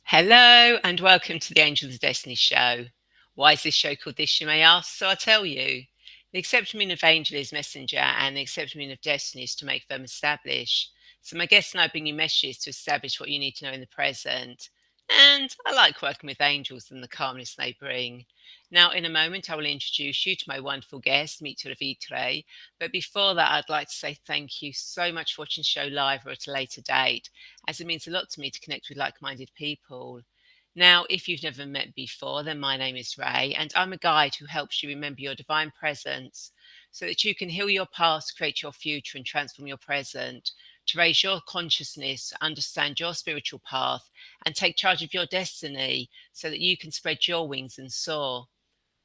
Hello and welcome to the Angels of Destiny show. Why is this show called this, you may ask? So I'll tell you. The accepted meaning of angel is messenger, and the accepted meaning of destiny is to make firm establish. So my guests and I bring you messages to establish what you need to know in the present. And I like working with angels and the calmness they bring. Now, in a moment, I will introduce you to my wonderful guest, Mitra Vijay. But before that, I'd like to say thank you so much for watching the show live or at a later date, as it means a lot to me to connect with like minded people. Now, if you've never met before, then my name is Rae, and I'm a guide who helps you remember your divine presence so that you can heal your past, create your future, and transform your present to raise your consciousness, understand your spiritual path, and take charge of your destiny so that you can spread your wings and soar.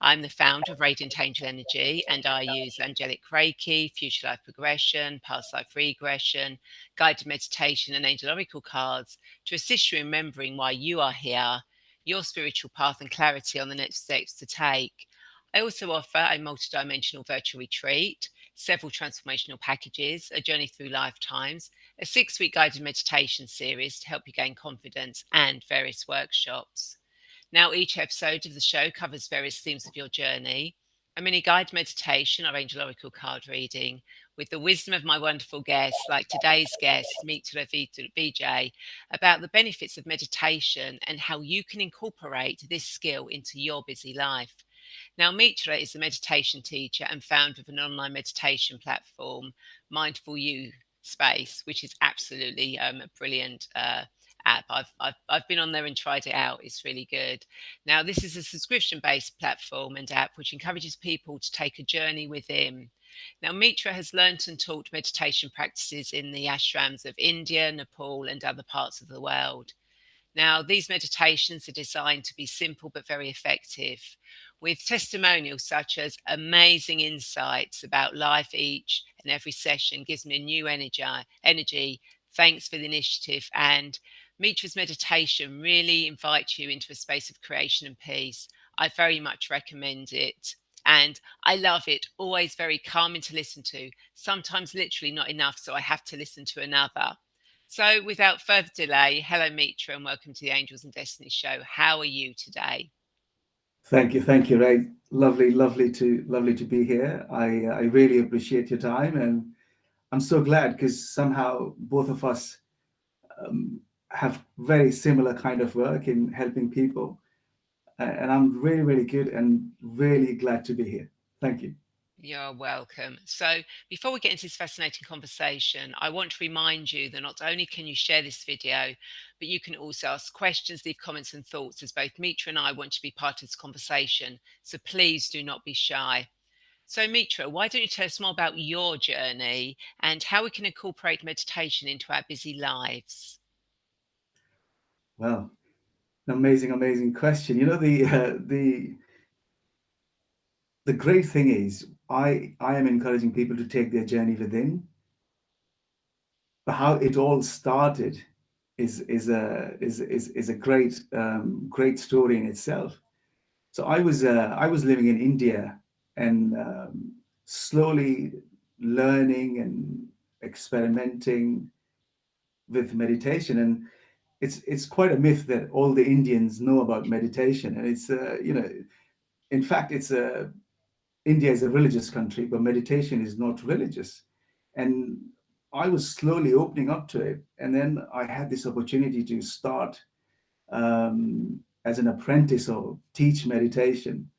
I'm the founder of Radiant Angel Energy, and I use Angelic Reiki, Future Life Regression, Past Life Regression, guided meditation, and angel oracle cards to assist you in remembering why you are here, your spiritual path, and clarity on the next steps to take. I also offer a multidimensional virtual retreat, several transformational packages, a journey through lifetimes, a 6 week guided meditation series to help you gain confidence, and various workshops. Now, each episode of the show covers various themes of your journey, a mini guide meditation or angel oracle card reading with the wisdom of my wonderful guests, like today's guest, Mitra Vijay, about the benefits of meditation and how you can incorporate this skill into your busy life. Now, Mitra is a meditation teacher and founder of an online meditation platform, Mindful You Space, which is absolutely a brilliant app. I've been on there and tried it out. It's really good. Now, this is a subscription based platform and app which encourages people to take a journey within. Now, Mitra has learnt and taught meditation practices in the ashrams of India, Nepal, and other parts of the world. Now, these meditations are designed to be simple but very effective, with testimonials such as amazing insights about life. Each and every session gives me a new energy. Thanks for the initiative. And Mitra's meditation really invites you into a space of creation and peace. I very much recommend it. And I love it. Always very calming to listen to. Sometimes literally not enough, so I have to listen to another. So, without further delay, hello, Mitra, and welcome to the Angels and Destiny show. How are you today? Thank you, Ray. Lovely to be here. I really appreciate your time, and I'm so glad because somehow both of us um, have very similar kind of work in helping people, and I'm really good and really glad to be here. Thank you. You're welcome. So, before we get into this fascinating conversation, I want to remind you that not only can you share this video, but you can also ask questions, leave comments, and thoughts, as both Mitra and I want to be part of this conversation. So, please do not be shy. So, Mitra, why don't you tell us more about your journey and how we can incorporate meditation into our busy lives? Well, an amazing question. You know the great thing is I am encouraging people to take their journey within, but how it all started is a great story in itself. So I was living in India and slowly learning and experimenting with meditation, and it's quite a myth that all the Indians know about meditation, and it's in fact it's a India is a religious country, but meditation is not religious. And I was slowly opening up to it. And then I had this opportunity to start as an apprentice or teach meditation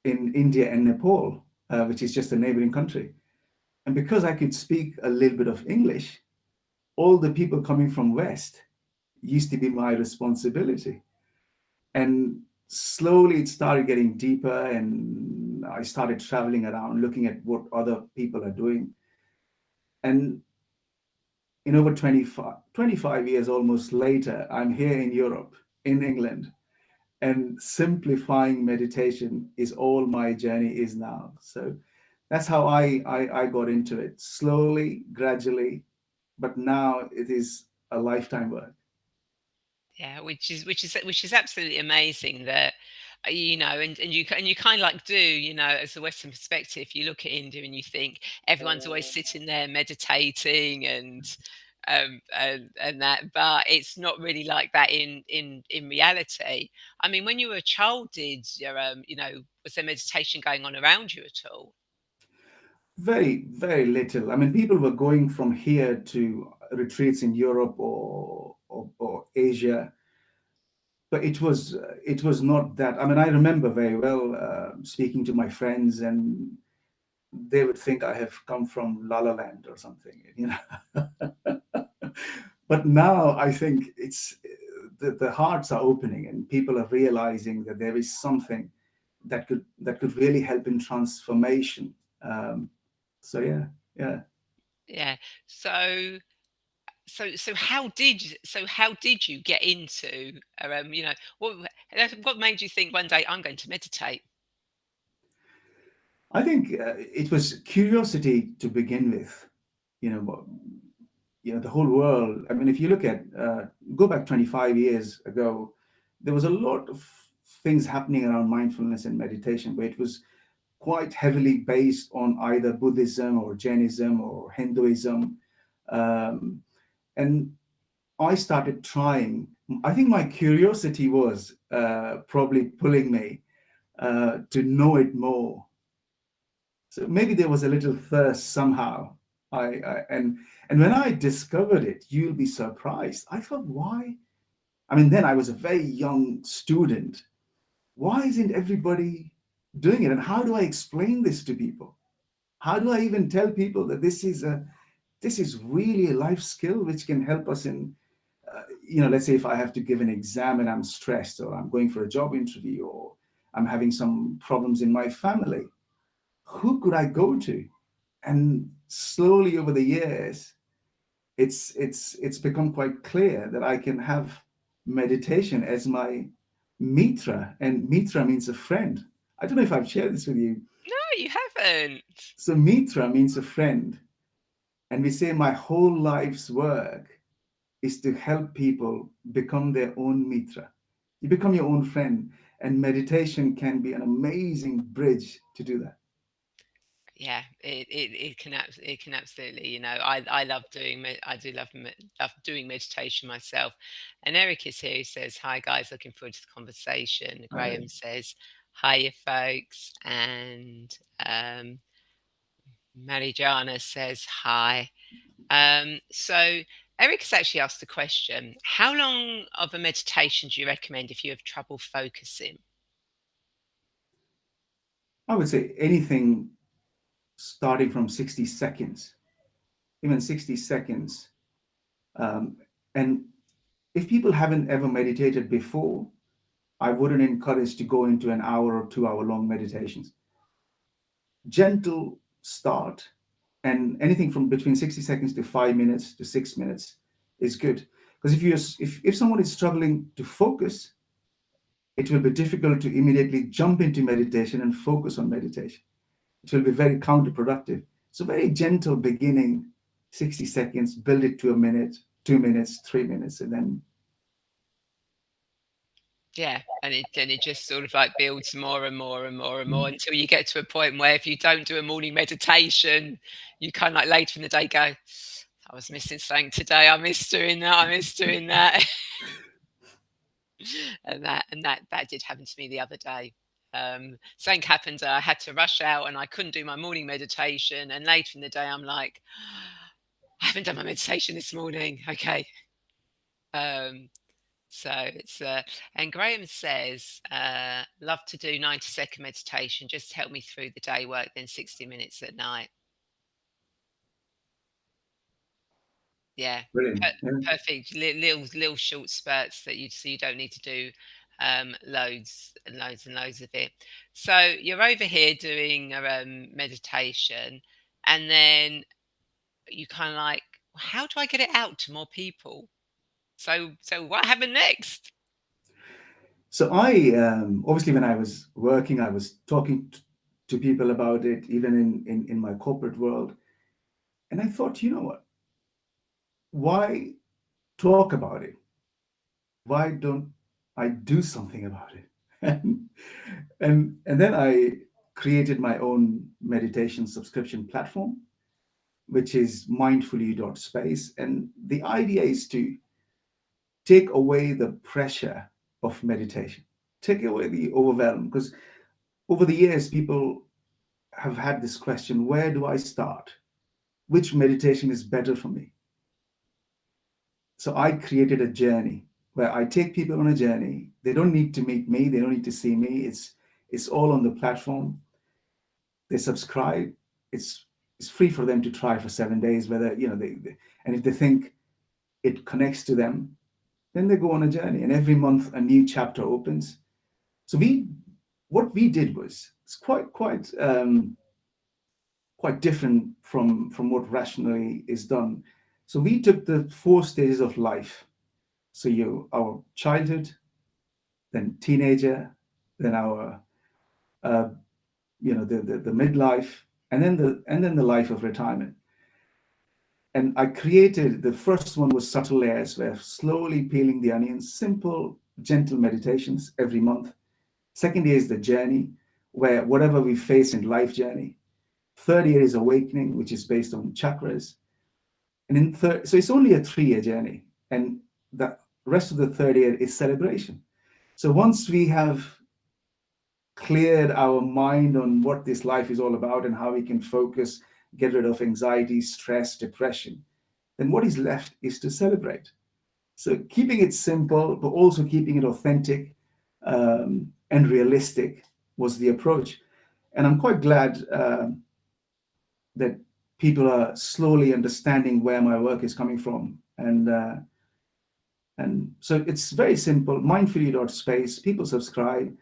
in India and Nepal, which is just a neighboring country. And because I could speak a little bit of English, all the people coming from West used to be my responsibility. And slowly it started getting deeper, and I started traveling around looking at what other people are doing. And in over 25 years almost later, I'm here in Europe, in England, and simplifying meditation is all my journey is now. So that's how I got into it, slowly, gradually, but now it is a lifetime work. Yeah, which is absolutely amazing that and you kind of like do, as a Western perspective, you look at India and you think everyone's always sitting there meditating and and that, but it's not really like that in reality. I mean, when you were a child, did your was there meditation going on around you at all? Very, very little. I mean, people were going from here to retreats in Europe or Asia, but it was not that. I mean, I remember very well speaking to my friends, and they would think I have come from La La Land or something, you know. But now I think it's the hearts are opening, and people are realizing that there is something that could really help in transformation. Um, so yeah, yeah. Yeah. So how did you get into what what made you think one day I'm going to meditate? I think it was curiosity to begin with. You know, the whole world. I mean, if you look at go back 25 years ago, there was a lot of things happening around mindfulness and meditation, where it was quite heavily based on either Buddhism or Jainism or Hinduism, um, and I started trying. I think my curiosity was probably pulling me to know it more. So maybe there was a little thirst somehow. And when I discovered it, you'll be surprised. I thought, why? I mean, then I was a very young student. Why isn't everybody doing it? And how do I explain this to people? How do I even tell people that this is really a life skill which can help us in, let's say if I have to give an exam and I'm stressed, or I'm going for a job interview, or I'm having some problems in my family, who could I go to? And slowly over the years, it's become quite clear that I can have meditation as my mitra, and mitra means a friend. I don't know if I've shared this with you. No, you haven't. So mitra means a friend, and we say my whole life's work is to help people become their own mitra. You become your own friend, and meditation can be an amazing bridge to do that. Yeah, it can absolutely. I love I do love doing meditation myself. And Eric is here, who says hi guys, looking forward to the conversation. I, Graham says hiya folks, and Marijana says hi. So Eric has actually asked the question: how long of a meditation do you recommend if you have trouble focusing? I would say anything starting from 60 seconds, even 60 seconds. Um, and if people haven't ever meditated before, I wouldn't encourage to go into an hour or 2 hour long meditations. Gentle start, and anything from between 60 seconds to 5 minutes to 6 minutes is good. Because if someone is struggling to focus, it will be difficult to immediately jump into meditation and focus on meditation. It will be very counterproductive. So very gentle beginning, 60 seconds, build it to a minute, 2 minutes, 3 minutes, and then Yeah, and it just sort of like builds more and more and more and more until you get to a point where if you don't do a morning meditation, you kind of like later in the day go, I was missing something today. I missed doing that. I missed doing that. And that did happen to me the other day. Something happened. I had to rush out and I couldn't do my morning meditation. And later in the day, I'm like, I haven't done my meditation this morning. Okay. Um, So it's and Graham says, love to do 90-second meditation. Just help me through the day work, then 60 minutes at night. Yeah, brilliant. Yeah. perfect. Little short spurts that you don't need to do loads and loads and loads of it. So you're over here doing meditation, and then you kind of like, how do I get it out to more people? So what happened next? So I obviously when I was working, I was talking to people about it, even in my corporate world, and I thought, you know what? Why talk about it? Why don't I do something about it? And then I created my own meditation subscription platform, which is mindfully.space. And the idea is to take away the pressure of meditation, take away the overwhelm. Because over the years, people have had this question, where do I start? Which meditation is better for me? So I created a journey where I take people on a journey. They don't need to meet me, they don't need to see me. It's all on the platform. They subscribe. It's it's free for them to try for 7 days, whether they and if they think it connects to them, then they go on a journey. And every month a new chapter opens. So what we did was it's quite different from what rationally is done. So we took the 4 stages of life. So our childhood, then teenager, then our uh, the midlife, and then the life of retirement. And I created, the first one was subtle layers, where slowly peeling the onion, simple, gentle meditations every month. Second year is the journey, where whatever we face in life journey. Third year is awakening, which is based on chakras. And in third, so it's only a 3 year journey. And the rest of the third year is celebration. So once we have cleared our mind on what this life is all about and how we can focus, get rid of anxiety, stress, depression, then what is left is to celebrate. So keeping it simple, but also keeping it authentic and realistic was the approach. And I'm quite glad that people are slowly understanding where my work is coming from. And so it's very simple, mindfully.space, people subscribe,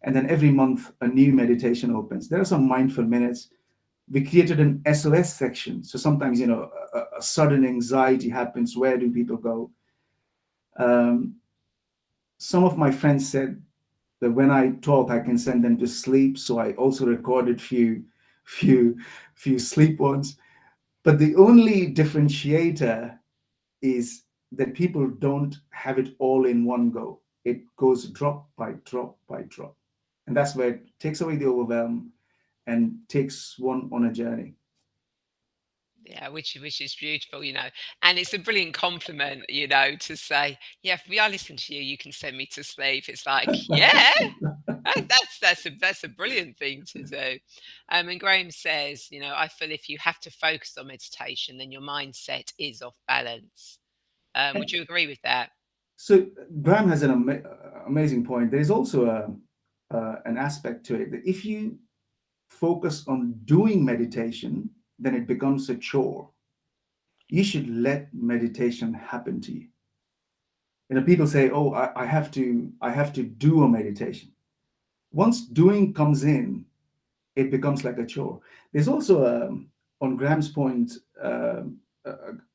and then every month a new meditation opens. There are some mindful minutes. We created an SOS section. So sometimes, a sudden anxiety happens. Where do people go? Um, some of my friends said that when I talk, I can send them to sleep. So I also recorded few, few sleep ones. But the only differentiator is that people don't have it all in one go. It goes drop by drop by drop. And that's where it takes away the overwhelm and takes one on a journey. Yeah, which is beautiful, and it's a brilliant compliment, to say, yeah, if I listen to you, you can send me to sleep. It's like, yeah, that's a brilliant thing to do. And Graham says, I feel if you have to focus on meditation, then your mindset is off balance. Would you agree with that? So Graham has an amazing point. There's also an aspect to it that if you focus on doing meditation, then it becomes a chore. You should let meditation happen to you. People say, "Oh, I have to do a meditation." Once doing comes in, it becomes like a chore. There's also on Graham's point, a,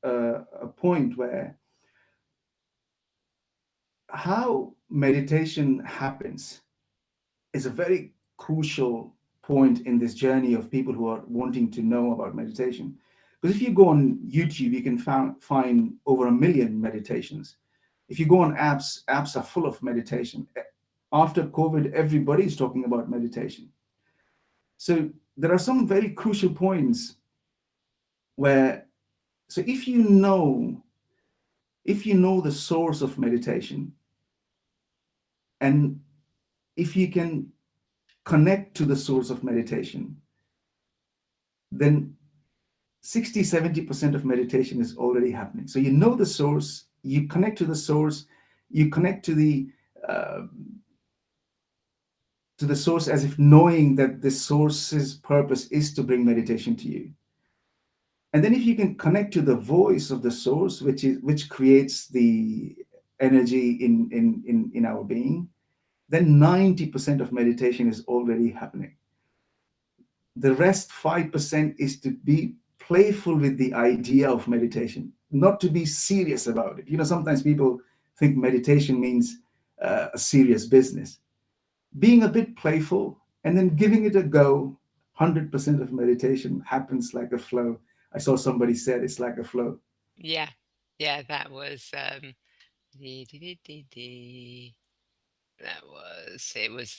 a point where how meditation happens is a very crucial point in this journey of people who are wanting to know about meditation. Because if you go on YouTube, you can find over 1 million meditations. If you go on apps are full of meditation. After COVID, everybody's talking about meditation. So there are some very crucial points where, so if you know the source of meditation, and if you can connect to the source of meditation, then 60-70% of meditation is already happening. So you know the source, you connect to the source, you connect uh, to the source, as if knowing that the source's purpose is to bring meditation to you. And then if you can connect to the voice of the source, which creates the energy in our being, then 90% of meditation is already happening. The rest 5% is to be playful with the idea of meditation, not to be serious about it. Sometimes people think meditation means a serious business. Being a bit playful and then giving it a go, 100% of meditation happens like a flow. I saw somebody said it's like a flow. Yeah, yeah, that was dee, dee, dee, dee, dee. It was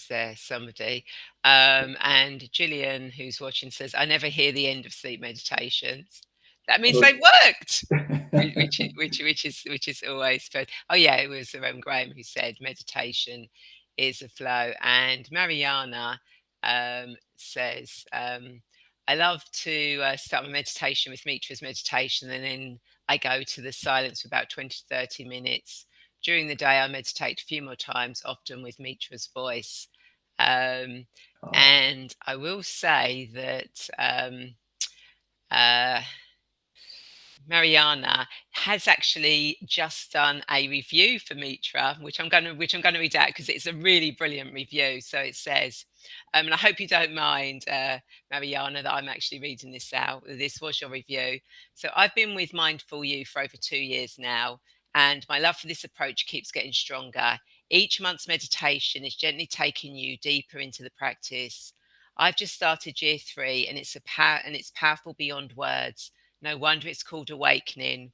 there, somebody. And Gillian, who's watching, says, I never hear the end of sleep meditations. That means Oh. they've worked. Which is always good. Oh yeah, it was Graham who said meditation is a flow, and Mariana says, I love to start my meditation with Mitra's meditation, and then I go to the silence for about 20 to 30 minutes. During the day, I meditate a few more times, often with Mitra's voice. Um, Oh, and I will say that uh, Mariana has actually just done a review for Mitra, which I'm going to read out because it's a really brilliant review. So it says, and I hope you don't mind, Mariana, that I'm actually reading this out. This was your review. So I've been with Mindful You for over 2 years now, and my love for this approach keeps getting stronger. Each month's meditation is gently taking you deeper into the practice. I've just started year 3, and it's powerful beyond words. No wonder it's called Awakening.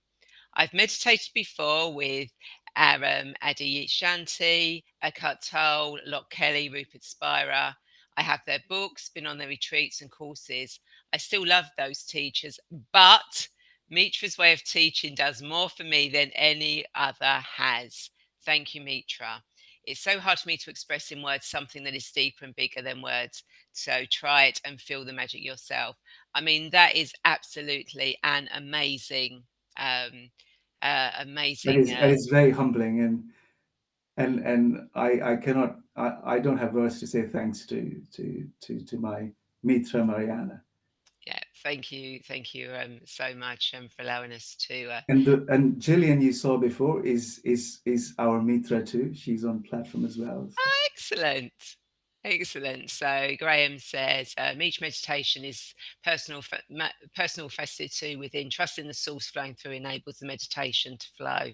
I've meditated before with Aram Adyashanti, Eckhart Tolle, Locke Kelly, Rupert Spira. I have their books, been on their retreats and courses. I still love those teachers, but Mitra's way of teaching does more for me than any other has. Thank you, Mitra. It's so hard for me to express in words something that is deeper and bigger than words. So try it and feel the magic yourself. I mean, that is absolutely an amazing, um, that amazing. is that is very humbling, and I cannot, I don't have words to say thanks to my Mitra Mariana. Yeah, thank you so much for allowing us to. And Jillian you saw before is our Mitra too. She's on platform as well. So Excellent. Excellent. So Graham says each meditation is personal facet within. Trusting the source flowing through enables the meditation to flow.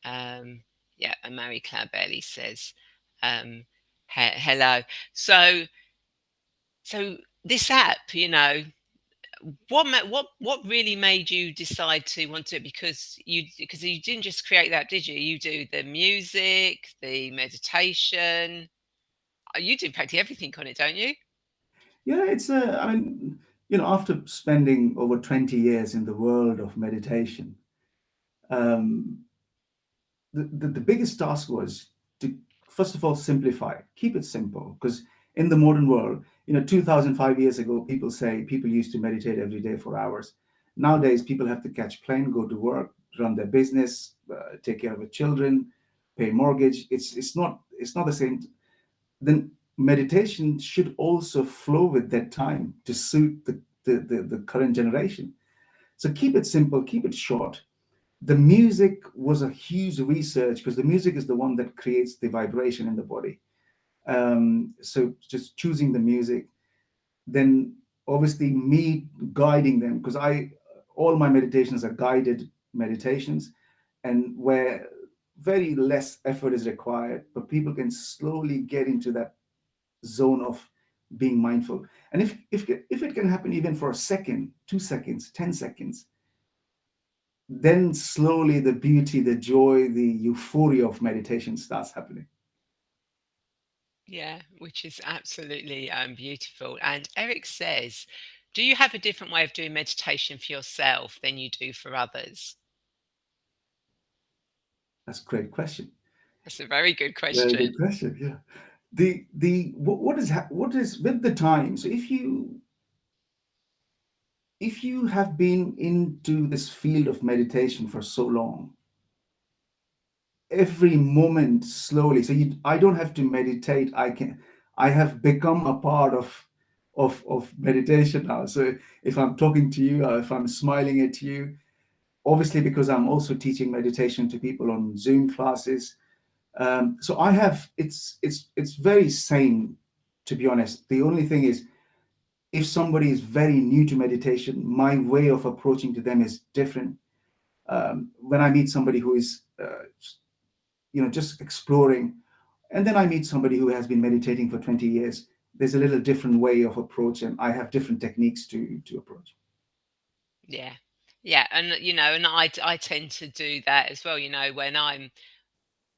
Um, yeah, and Mary Claire Bailey says hello. So this app, what really made you decide to want to? Because you didn't just create that, did you? You do the music, the meditation. You do practically everything on it, don't you? yeah, it's I mean, after spending over 20 years in the world of meditation, um, the biggest task was to first of all simplify, keep it simple, because in the modern world, 2005 years ago, people used to meditate every day for hours. Nowadays people have to catch plane, go to work, run their business, take care of their children, pay mortgage. It's not the same. Then meditation should also flow with that time to suit the current generation. So keep it simple, keep it short. The music was a huge research because the music is the one that creates the vibration in the body. So just choosing the music, then obviously me guiding them, because I all my meditations are guided meditations, and where very less effort is required, but people can slowly get into that zone of being mindful. And if it can happen even for a second, 2 seconds, 10 seconds, then slowly the beauty, the joy, the euphoria of meditation starts happening. Yeah, which is absolutely beautiful. And Eric says, do you have a different way of doing meditation for yourself than you do for others? That's a great question. That's a very good Very question. good question. Yeah. What is with the time? So if you have been into this field of meditation for so long, every moment slowly. So I don't have to meditate. I have become a part of meditation now. So if I'm talking to you, or if I'm smiling at you, obviously because I'm also teaching meditation to people on Zoom classes. So I have it's very sane, to be honest. The only thing is, if somebody is very new to meditation, my way of approaching to them is different. When I meet somebody who is just exploring, and then I meet somebody who has been meditating for 20 years, there's a little different way of approach, and I have different techniques to approach. Yeah. Yeah. And I tend to do that as well. When I'm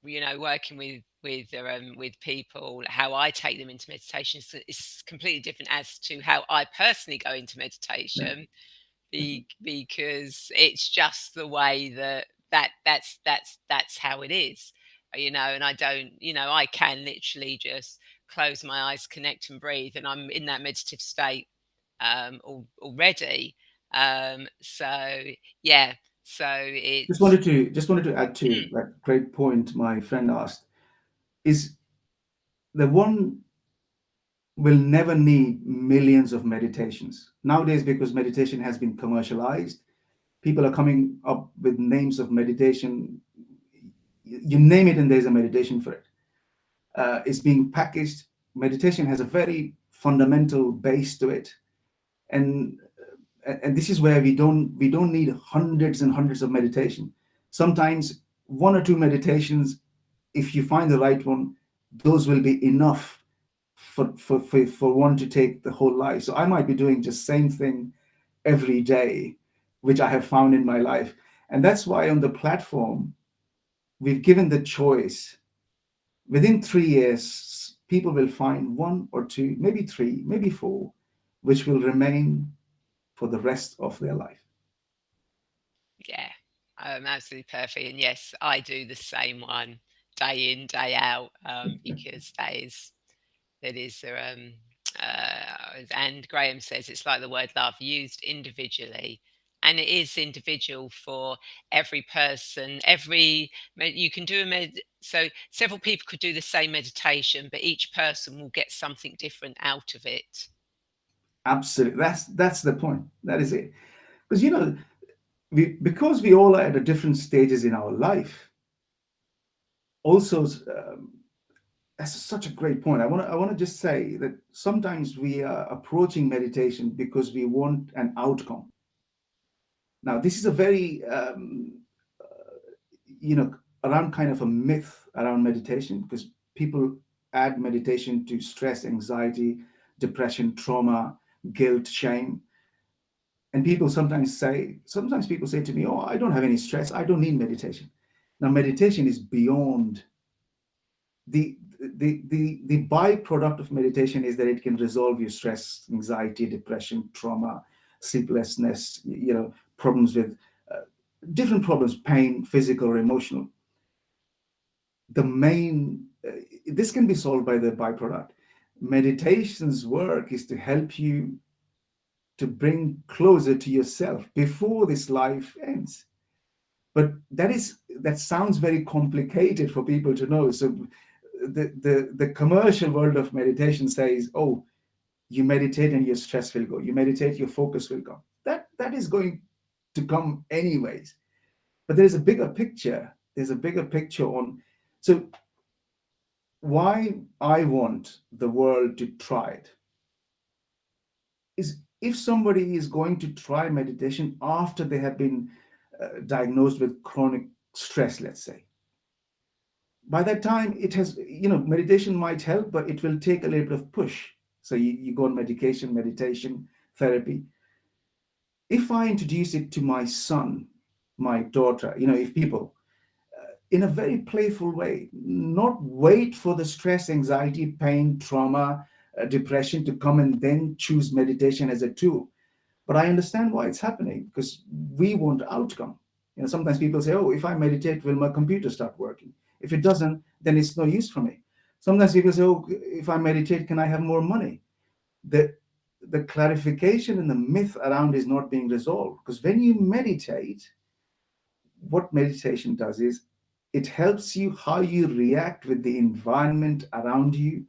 working with people, how I take them into meditation is completely different as to how I personally go into Yeah. meditation, because it's just the way that's how it is, and I don't, I can literally just close my eyes, connect and breathe, and I'm in that meditative state already. So yeah, so it's Just wanted to add to that great point my friend asked. Is the one will never need millions of meditations nowadays, because meditation has been commercialized. People are coming up with names of meditation. You name it, and there's a meditation for it. It's being packaged. Meditation has a very fundamental base to it, and and this is where we don't need hundreds and hundreds of meditation. Sometimes one or two meditations, if you find the right one, those will be enough for one to take the whole life. So I might be doing just same thing every day, which I have found in my life. And that's why on the platform, we've given the choice. Within 3 years, people will find one or two, maybe three, maybe four, which will remain for the rest of their life. Yeah, absolutely perfect. And yes, I do the same one day in, day out, because that is and Graham says it's like the word love used individually. And it is individual for every person. You can do so several people could do the same meditation, but each person will get something different out of it. Absolutely. That's the point. That is it. Because because we all are at a different stages in our life. Also, that's such a great point. I want to just say that sometimes we are approaching meditation because we want an outcome. Now, this is a very you know around kind of a myth around meditation, because people add meditation to stress, anxiety, depression, trauma, guilt, shame. And sometimes people say to me, oh, I don't have any stress, I don't need meditation. Now, meditation is beyond the byproduct of meditation is that it can resolve your stress, anxiety, depression, trauma, sleeplessness, problems with uh, different problems, pain, physical or emotional. The main This can be solved by the byproduct. Meditation's work is to help you to bring closer to yourself before this life ends. But that sounds very complicated for people to know. So the commercial world of meditation says, oh, you meditate and your stress will go, you meditate, your focus will go. That is going to come anyways. But there's a bigger picture on. So why I want the world to try it is, if somebody is going to try meditation after they have been diagnosed with chronic stress, let's say, by that time it has, meditation might help, but it will take a little bit of push. So you go on meditation, therapy. If I introduce it to my son, my daughter, if people, in a very playful way, not wait for the stress, anxiety, pain, trauma, depression to come and then choose meditation as a tool. But I understand why it's happening, because we want outcome. Sometimes people say, oh, if I meditate, will my computer start working? If it doesn't, then it's no use for me. Sometimes people say, oh, if I meditate, can I have more money? The clarification and the myth around is not being resolved, because when you meditate, what meditation does is it helps you how you react with the environment around you,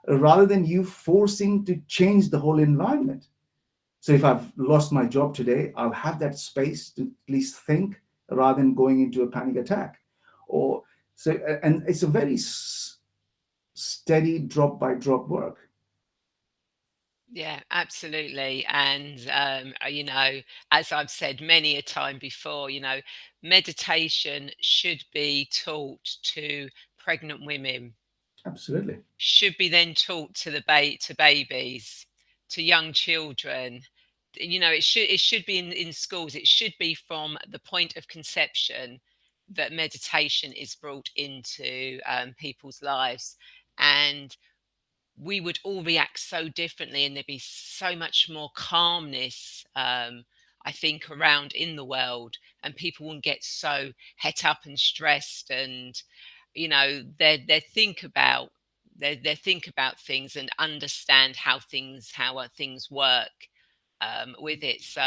rather than you forcing to change the whole environment. So if I've lost my job today, I'll have that space to at least think, rather than going into a panic attack. Or so, and it's a very steady drop by drop work. Yeah, absolutely. And, as I've said many a time before, meditation should be taught to pregnant women, Absolutely. should be then taught to to babies, to young children. It should be in schools. It should be from the point of conception. that meditation is brought into people's lives, and we would all react so differently, and there'd be so much more calmness, I think, around in the world, and people wouldn't get so het up and stressed, and they think about they think about things and understand how things work with it. So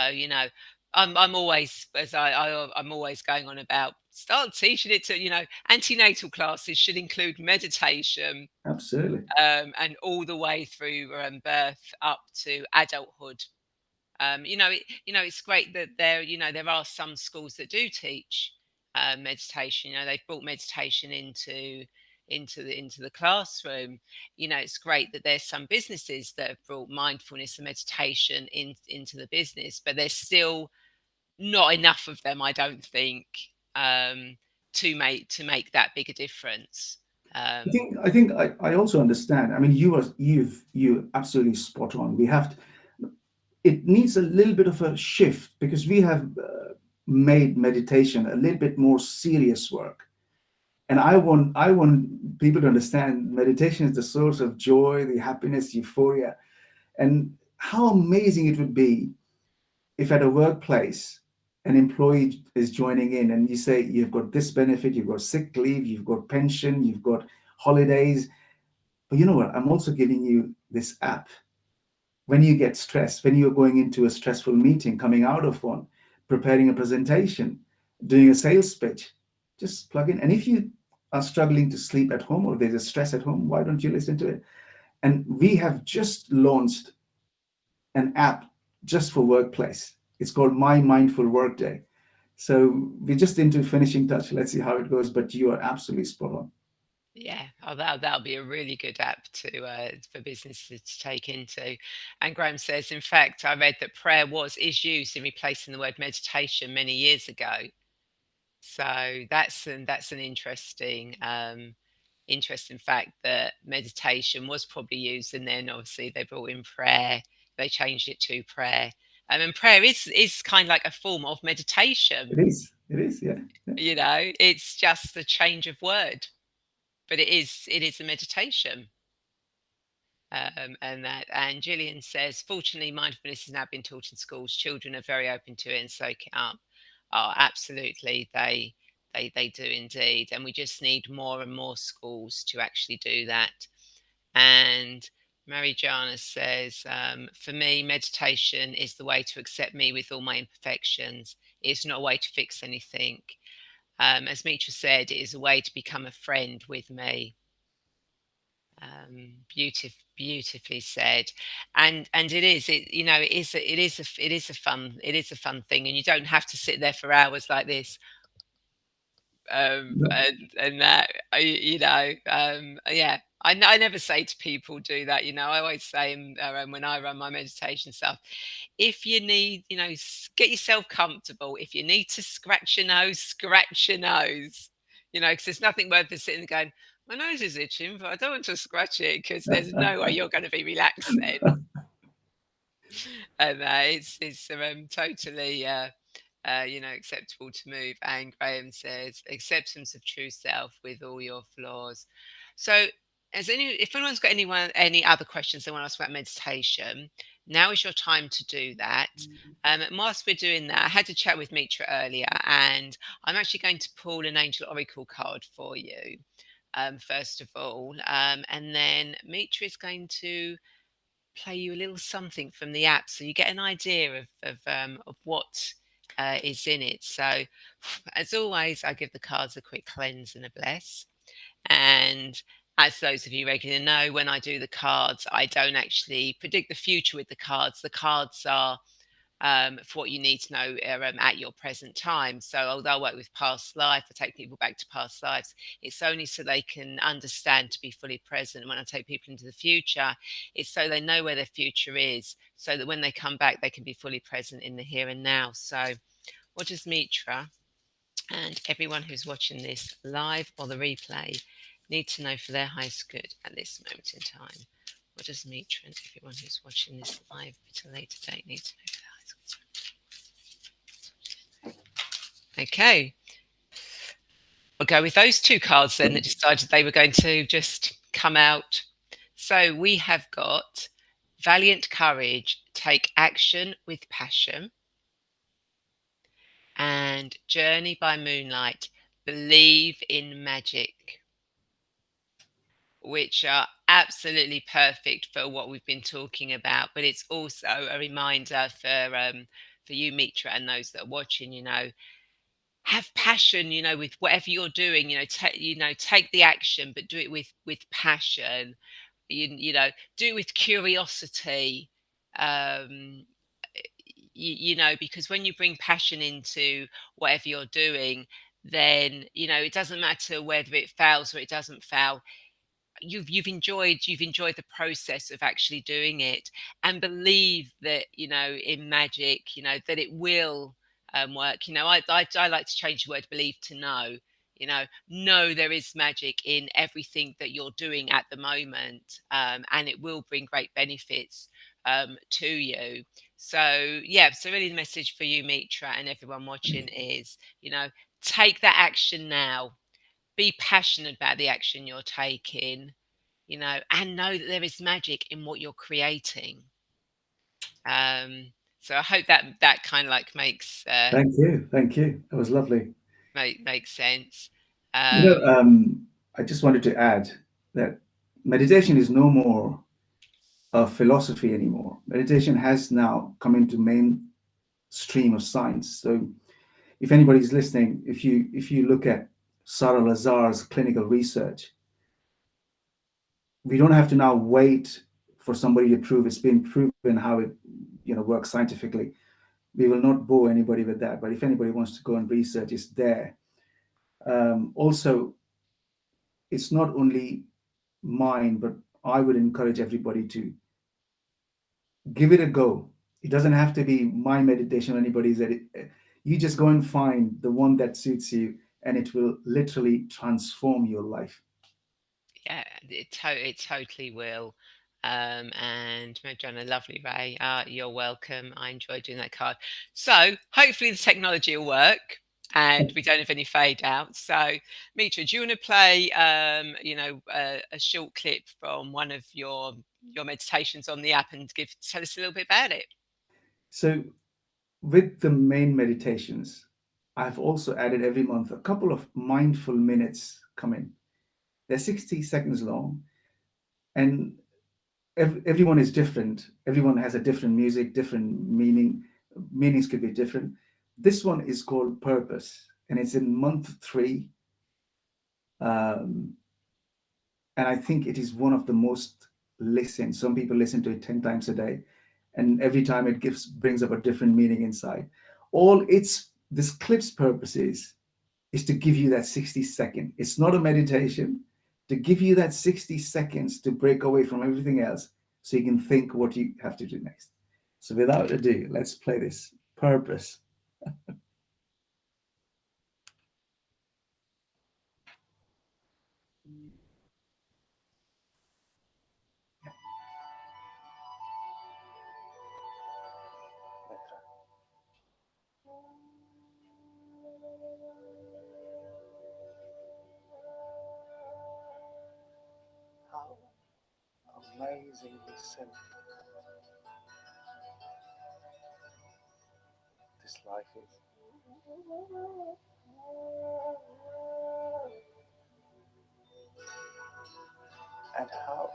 I'm always, I'm always going on about, start teaching it to, antenatal classes should include meditation, Absolutely. and all the way through birth up to adulthood. It's great that there are some schools that do teach meditation. They've brought meditation into the classroom. It's great that there's some businesses that have brought mindfulness and meditation into the business, but there's still not enough of them, I don't think, um, to make that bigger difference. I Um, think I think I also understand. I mean, you absolutely spot on. We have to, it needs a little bit of a shift because we have made meditation a little bit more serious work. And I want people to understand meditation is the source of joy, the happiness, euphoria, and how amazing it would be if at a workplace an employee is joining in and you say you've got this benefit, you've got sick leave, you've got pension, you've got holidays, but you know what? I'm also giving you this app. When you get stressed, when you're going into a stressful meeting, coming out of one, preparing a presentation, doing a sales pitch, just plug in. And if you are struggling to sleep at home or there's a stress at home, why don't you listen to it? And we have just launched an app just for workplace. It's called My Mindful Workday. So we're just into finishing touch. Let's see how it goes. But you are absolutely spot on. Yeah, that'll be a really good app to for businesses to take into. And Graham says, in fact, I read that prayer is used in replacing the word meditation many years ago. So that's an interesting fact, that meditation was probably used, and then obviously they brought in prayer. They changed it to prayer, and prayer is kind of like a form of meditation. It is. It is. Yeah. Yeah. It's just a change of word, but it is a meditation. And Gillian says, fortunately, mindfulness has now been taught in schools. Children are very open to it and soak it up. Oh, absolutely, they do indeed, and we just need more and more schools to actually do that. And Mary Jana says, for me, meditation is the way to accept me with all my imperfections. It's not a way to fix anything. As Mitra said, it is a way to become a friend with me. Beautifully said. And it is, it is a fun thing, and you don't have to sit there for hours like this. No. And that, yeah, I never say to people do that. I always say, when I run my meditation stuff, if you need, get yourself comfortable. If you need to scratch your nose, because there's nothing worth than sitting and going, my nose is itching, but I don't want to scratch it, because there's no way you're going to be relaxed then. And it's totally acceptable to move. And Graham says, acceptance of true self with all your flaws. So, if anyone's got any other questions they want to ask about meditation, now is your time to do that. And whilst we're doing that, I had a chat with Mitra earlier, and I'm actually going to pull an angel oracle card for you. First of all, and then Mitra is going to play you a little something from the app, so you get an idea of what is in it. So, as always, I give the cards a quick cleanse and a bless. And as those of you regularly know, when I do the cards, I don't actually predict the future with the cards. The cards are for what you need to know at your present time. So, although I work with past life, I take people back to past lives. It's only so they can understand to be fully present. When I take people into the future, it's so they know where their future is, so that when they come back, they can be fully present in the here and now. So, what does Mitra and everyone who's watching this live or the replay need to know for their highest good at this moment in time? What does Mitra and everyone who's watching this live at a later date need to know for their highest good? Okay. We'll go with those two cards then that decided they were going to just come out. So we have got Valiant Courage, Take Action with Passion, and Journey by Moonlight, Believe in Magic, which are absolutely perfect for what we've been talking about. But it's also a reminder for you, Mitra, and those that are watching. Have passion. With whatever you're doing. Take the action, but do it with passion. Do it with curiosity. Um, because when you bring passion into whatever you're doing, then it doesn't matter whether it fails or it doesn't fail. You've enjoyed the process of actually doing it, and believe that in magic, that it will work. I like to change the word believe to know there is magic in everything that you're doing at the moment, and it will bring great benefits to you. So yeah, so really the message for you, Mitra, and everyone watching is take that action now. Be passionate about the action you're taking, and know that there is magic in what you're creating. So I hope that kind of like Thank you. Thank you. That was lovely. makes sense. You Um, know, I just wanted to add that meditation is no more a philosophy anymore. Meditation has now come into mainstream of science. So if anybody's listening, if you look at Sarah Lazar's clinical research, we don't have to now wait for somebody to prove it's been proven how it works scientifically. We will not bore anybody with that. But if anybody wants to go and research, it's there. Also, it's not only mine, but I would encourage everybody to give it a go. It doesn't have to be my meditation or anybody's. You just go and find the one that suits you, and it will literally transform your life. yeah, it totally will. And Madonna, lovely Ray. You're welcome. I enjoyed doing that card. So hopefully the technology will work and we don't have any fade out. So Mitra, do you want to play a short clip from one of your meditations on the app and tell us a little bit about it? So, with the main meditations, I've also added every month a couple of mindful minutes come in. They're 60 seconds long, and everyone is different. Everyone has a different music, different meaning. Meanings could be different. This one is called Purpose, and it's in month 3. Um, and I think it is one of the most listened. Some people listen to it 10 times a day, and every time it brings up a different meaning inside. All it's this clip's purpose is to give you that 60 second. It's not a meditation, to give you that 60 seconds to break away from everything else so you can think what you have to do next. So without ado, let's play this Purpose. How amazingly simple this life is. And how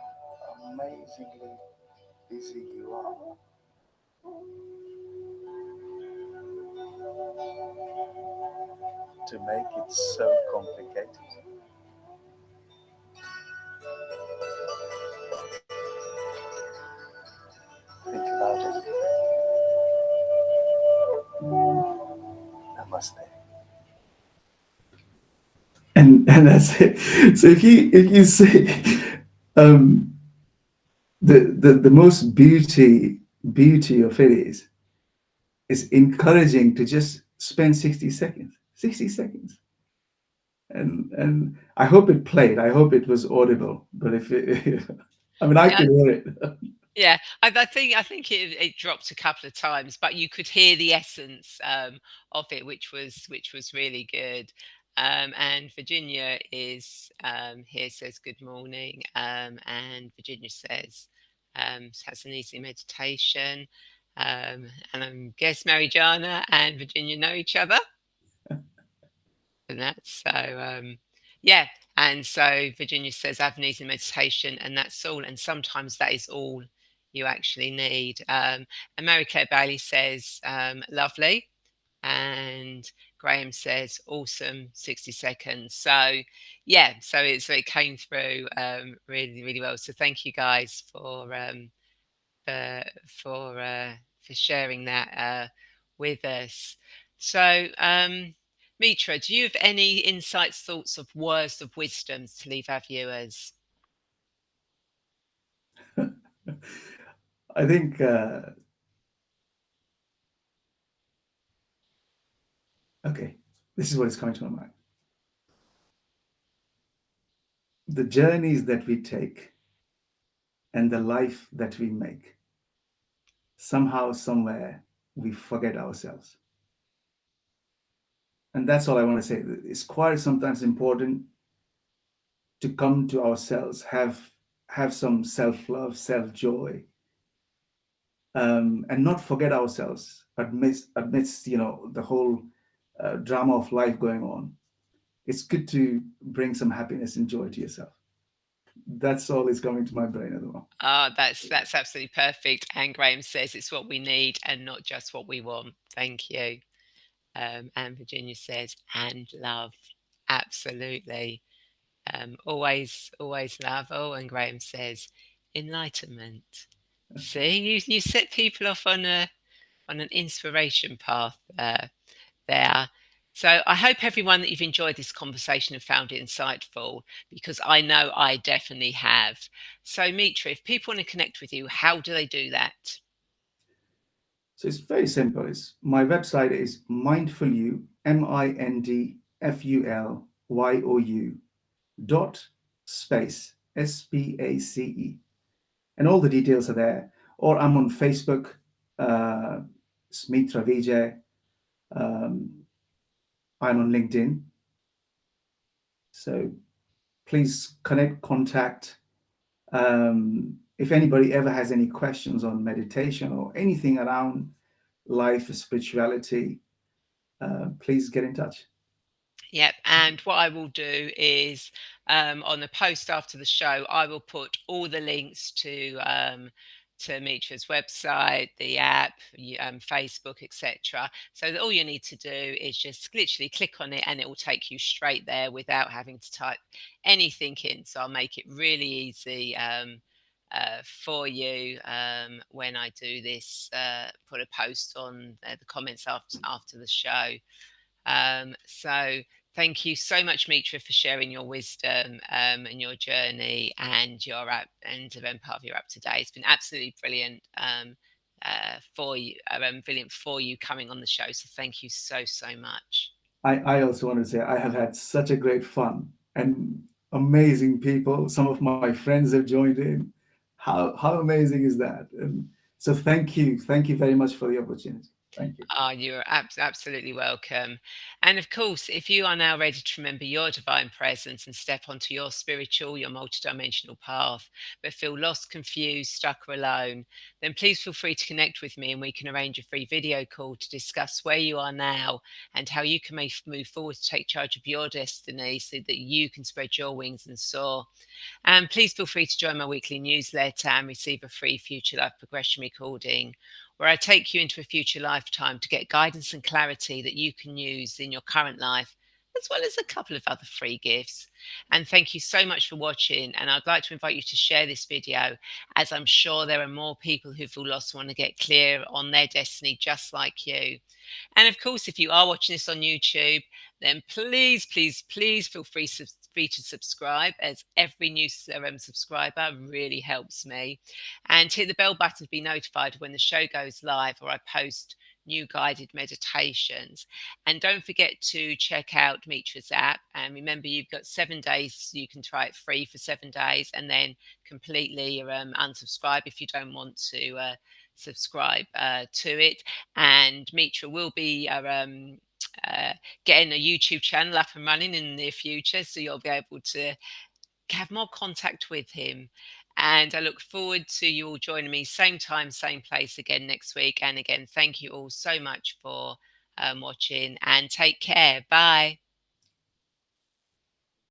amazingly busy you are to make it so complicated. Think about it. Namaste. And that's it. So if you say um, the most beauty of it is encouraging to just spend 60 seconds. 60 seconds. And I hope it played. I hope it was audible. But if it, I mean, I Yeah, could hear it. yeah. I think it dropped a couple of times, but you could hear the essence of it, which was really good. And Virginia is here, says good morning. And Virginia says, has an easy meditation. And I guess Marijana and Virginia know each other. And that's so, yeah. And so Virginia says, I have an easy meditation, and that's all. And sometimes that is all you actually need. And Mary Claire Bailey says, lovely. And Graham says, awesome, 60 seconds. So, yeah, so it came through really, really well. So thank you guys for for uh, for sharing that with us. So, Mitra, do you have any insights, thoughts of words of wisdom to leave our viewers? I think, okay, this is what is coming to my mind. The journeys that we take and the life that we make, somehow, somewhere, we forget ourselves. And that's all I want to say. It's quite sometimes important to come to ourselves, have some self-love, self-joy, and not forget ourselves amidst the whole drama of life going on. It's good to bring some happiness and joy to yourself. That's all is coming to my brain at the moment. Ah, that's absolutely perfect. And Graham says it's what we need and not just what we want. Thank you. And Virginia says, and love. Absolutely. Always love. Oh, and Graham says, enlightenment. See, you set people off on an inspiration path there. So I hope everyone that you've enjoyed this conversation and found it insightful, because I know I definitely have. So Mitra, if people want to connect with you, how do they do that? So it's very simple. It's my website is mindfulu, mindfulyu dot space, space, and all the details are there. Or I'm on Facebook, uh, it's Mitra Vijay. Um, I'm on LinkedIn. So please connect, contact. If anybody ever has any questions on meditation or anything around life, spirituality, please get in touch. Yep. And what I will do is on the post after the show, I will put all the links to Mitra's website, the app, Facebook, etc. So that all you need to do is just literally click on it, and it will take you straight there without having to type anything in. So I'll make it really easy for you when I do this. Put a post on the comments after the show. So thank you so much, Mitra, for sharing your wisdom and your journey and your app and event part of your app today. It's been absolutely brilliant brilliant for you coming on the show. So thank you so much. I also want to say I have had such a great fun and amazing people. Some of my friends have joined in. How amazing is that? And so thank you very much for the opportunity. Thank you. You're absolutely welcome. And of course, if you are now ready to remember your divine presence and step onto your spiritual, your multidimensional path, but feel lost, confused, stuck, or alone, then please feel free to connect with me, and we can arrange a free video call to discuss where you are now and how you can move forward to take charge of your destiny so that you can spread your wings and soar. And please feel free to join my weekly newsletter and receive a free future life progression recording, where I take you into a future lifetime to get guidance and clarity that you can use in your current life, as well as a couple of other free gifts. And thank you so much for watching. And I'd like to invite you to share this video, as I'm sure there are more people who feel lost and want to get clear on their destiny just like you. And of course, if you are watching this on YouTube, then please feel free to subscribe, as every new subscriber really helps me. And hit the bell button to be notified when the show goes live or I post new guided meditations. And don't forget to check out Mitra's app. And remember, you've got 7 days. You can try it free for 7 days and then completely unsubscribe if you don't want to subscribe to it. And Mitra will be uh, getting a YouTube channel up and running in the near future, so you'll be able to have more contact with him. And I look forward to you all joining me same time, same place again next week. And again, thank you all so much for watching, and take care. Bye.